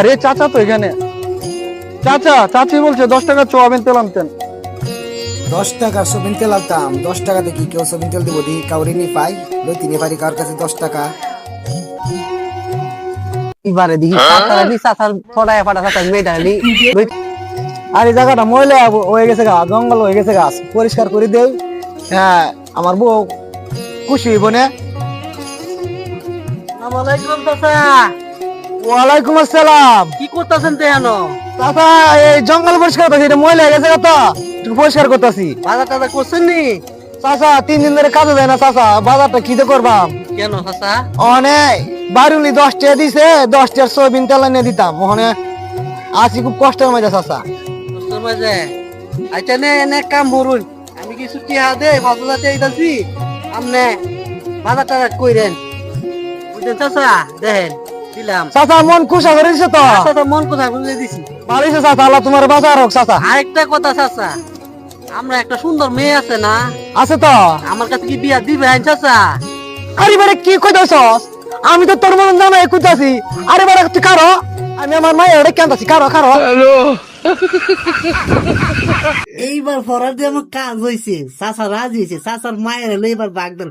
আরে চাচা তো এখানে। চাচা, চাচি বলছে 10 টাকা সোয়াবিন তেল আনতেন। 10 টাকা সোবিন তেল আনতাম? 10 টাকাতে কি কেউ সোবিন তেল দিব? দি কাউরি নি পাই লইতি নি পারি কার কাছে 10 টাকা? এবারে দেখি চাচারা দি চাচার ছড়ায় ফাটা চাচার মেয়েটা নি আর এই জায়গাটা ময়লা হয়ে গেছে গা, জঙ্গল হয়ে গেছে গাছ, পরিষ্কার করে দেই। হ্যাঁ, আমার বউ খুশি হইব না। আসসালামাইকুম চাচা। ওয়ালাইকুম আসসালাম। কি করতেছেন তেহানো? চাচা, এই জঙ্গল পরিষ্কার করতেছি, এটা ময়লা হয়ে গেছে গা তো, একটু পরিষ্কার করতেছি। বাজার টাজার করছেন নি? চাচা 3 দিন ধরে কাজে যায় না চাচা, বাজারটা কি দিয়ে করবাম? কেন চাচা? অনেক বারুলি 10 টাকা দিছে, 10 টাকার সোয়াবিন তেল এনে দিতাম, ওখানে আছি খুব কষ্টের মধ্যে চাচা। কষ্টের মাঝে আচ্ছা নে এনে কাম করুন, আমি কিছু টিহা দে বাজারতে আইতাছি, আমনে বাজার টাজার কইরেন বুঝছেন চাচা? দেখেন দিলাম। চাচা মন খুশা করে দিছে তো? চাচা মন কোথায় বুঝে দিছি। ভালো হইছে চাচা, আল্লাহ তোমার বাজার হোক চাচা। আরেকটা কথা চাচা, আমরা একটা সুন্দর মেয়ে আছে না, আছে তো? আমার কাছে কি বিয়া দিবেন চাচা? আরে বারে কি কইতাছস? আমি তো তোর মন জামাই কইতাছি। আরে বারে তুই কারো, আমি আমার মায়ের কেনতাছি, কারো কারো। এইবার ফরার দিয়ে আমার কাজ হয়েছে, চাচা রাজি হয়েছে, চাচার মায়ের এবার বাগদান